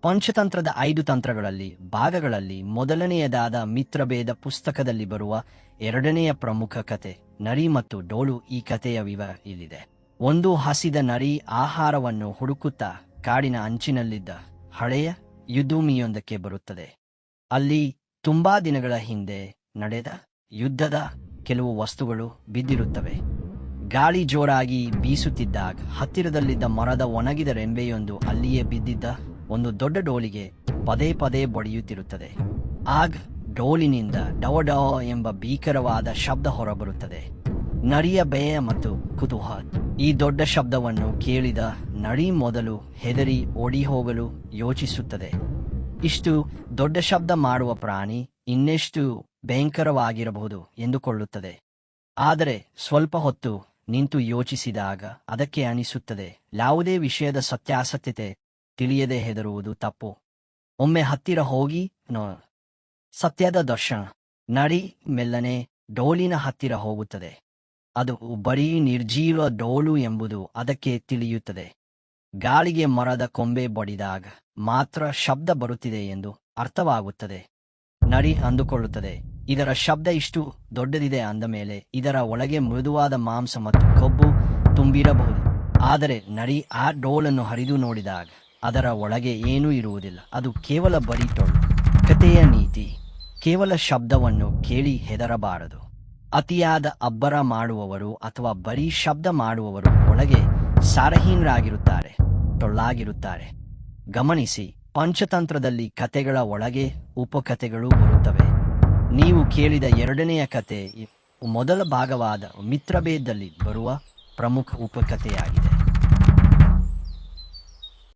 ಪಂಚತಂತ್ರದ 5 ತಂತ್ರಗಳಲ್ಲಿ ಭಾಗಗಳಲ್ಲಿ ಮೊದಲನೆಯದಾದ ಮಿತ್ರಭೇದ ಪುಸ್ತಕದಲ್ಲಿ ಬರುವ ಎರಡನೆಯ ಪ್ರಮುಖ ಕತೆ ನರಿ ಮತ್ತು ಡೋಳು. ಈ ಕಥೆಯ ವಿವರ ಇಲ್ಲಿದೆ. ಒಂದು ಹಸಿದ ನರಿ ಆಹಾರವನ್ನು ಹುಡುಕುತ್ತಾ ಕಾಡಿನ ಅಂಚಿನಲ್ಲಿದ್ದ ಹಳೆಯ ಯುದ್ಧಭೂಮಿಯೊಂದಕ್ಕೆ ಬರುತ್ತದೆ. ಅಲ್ಲಿ ತುಂಬಾ ದಿನಗಳ ಹಿಂದೆ ನಡೆದ ಯುದ್ಧದ ಕೆಲವು ವಸ್ತುಗಳು ಬಿದ್ದಿರುತ್ತವೆ. ಗಾಳಿ ಜೋರಾಗಿ ಬೀಸುತ್ತಿದ್ದಾಗ ಹತ್ತಿರದಲ್ಲಿದ್ದ ಮರದ ಒಣಗಿದ ರೆಂಬೆಯೊಂದು ಅಲ್ಲಿಯೇ ಬಿದ್ದಿದ್ದ ಒಂದು ದೊಡ್ಡ ಡೋಲಿಗೆ ಪದೇ ಪದೇ ಬಡಿಯುತ್ತಿರುತ್ತದೆ. ಆಗ ಡೋಲಿನಿಂದ ಡವ ಡವ ಎಂಬ ಭೀಕರವಾದ ಶಬ್ದ ಹೊರಬರುತ್ತದೆ. ನರಿಯ ಭಯ ಮತ್ತು ಕುತೂಹಲ. ಈ ದೊಡ್ಡ ಶಬ್ದವನ್ನು ಕೇಳಿದ ನರಿ ಮೊದಲು ಹೆದರಿ ಓಡಿ ಹೋಗಲು ಯೋಚಿಸುತ್ತದೆ. ಇಷ್ಟು ದೊಡ್ಡ ಶಬ್ದ ಮಾಡುವ ಪ್ರಾಣಿ ಇನ್ನೆಷ್ಟು ಭಯಂಕರವಾಗಿರಬಹುದು ಎಂದುಕೊಳ್ಳುತ್ತದೆ. ಆದರೆ ಸ್ವಲ್ಪ ಹೊತ್ತು ನಿಂತು ಯೋಚಿಸಿದಾಗ ಅದಕ್ಕೆ ಅನಿಸುತ್ತದೆ, ಯಾವುದೇ ವಿಷಯದ ಸತ್ಯಾಸತ್ಯತೆ ತಿಳಿಯದೆ ಹೆದರುವುದು ತಪ್ಪು. ಒಮ್ಮೆ ಹತ್ತಿರ ಹೋಗಿ ಸತ್ಯದ ದರ್ಶನ. ನರಿ ಮೆಲ್ಲನೆ ಡೋಲಿನ ಹತ್ತಿರ ಹೋಗುತ್ತದೆ. ಅದು ಬರೀ ನಿರ್ಜೀವ ಡೋಲು ಎಂಬುದು ಅದಕ್ಕೆ ತಿಳಿಯುತ್ತದೆ. ಗಾಳಿಗೆ ಮರದ ಕೊಂಬೆ ಬಡಿದಾಗ ಮಾತ್ರ ಶಬ್ದ ಬರುತ್ತಿದೆ ಎಂದು ಅರ್ಥವಾಗುತ್ತದೆ. ನರಿ ಅಂದುಕೊಳ್ಳುತ್ತದೆ, ಇದರ ಶಬ್ದ ಇಷ್ಟು ದೊಡ್ಡದಿದೆ ಅಂದ ಮೇಲೆ ಇದರ ಒಳಗೆ ಮೃದುವಾದ ಮಾಂಸ ಮತ್ತು ಕೊಬ್ಬು ತುಂಬಿರಬಹುದು. ಆದರೆ ನರಿ ಆ ಡೋಲನ್ನು ಹರಿದು ನೋಡಿದಾಗ ಅದರ ಒಳಗೆ ಏನೂ ಇರುವುದಿಲ್ಲ. ಅದು ಕೇವಲ ಬರೀ ಟೊಳ್ಳು. ಕಥೆಯ ನೀತಿ: ಕೇವಲ ಶಬ್ದವನ್ನು ಕೇಳಿ ಹೆದರಬಾರದು. ಅತಿಯಾದ ಅಬ್ಬರ ಮಾಡುವವರು ಅಥವಾ ಬರೀ ಶಬ್ದ ಮಾಡುವವರು ಒಳಗೆ ಸಾರಹೀನರಾಗಿರುತ್ತಾರೆ, ಟೊಳ್ಳಾಗಿರುತ್ತಾರೆ. ಗಮನಿಸಿ, ಪಂಚತಂತ್ರದಲ್ಲಿ ಕಥೆಗಳ ಒಳಗೆ ಉಪಕಥೆಗಳು ಬರುತ್ತವೆ. ನೀವು ಕೇಳಿದ ಎರಡನೆಯ ಕತೆ ಮೊದಲ ಭಾಗವಾದ ಮಿತ್ರಭೇದದಲ್ಲಿ ಬರುವ ಪ್ರಮುಖ ಉಪಕಥೆಯಾಗಿದೆ.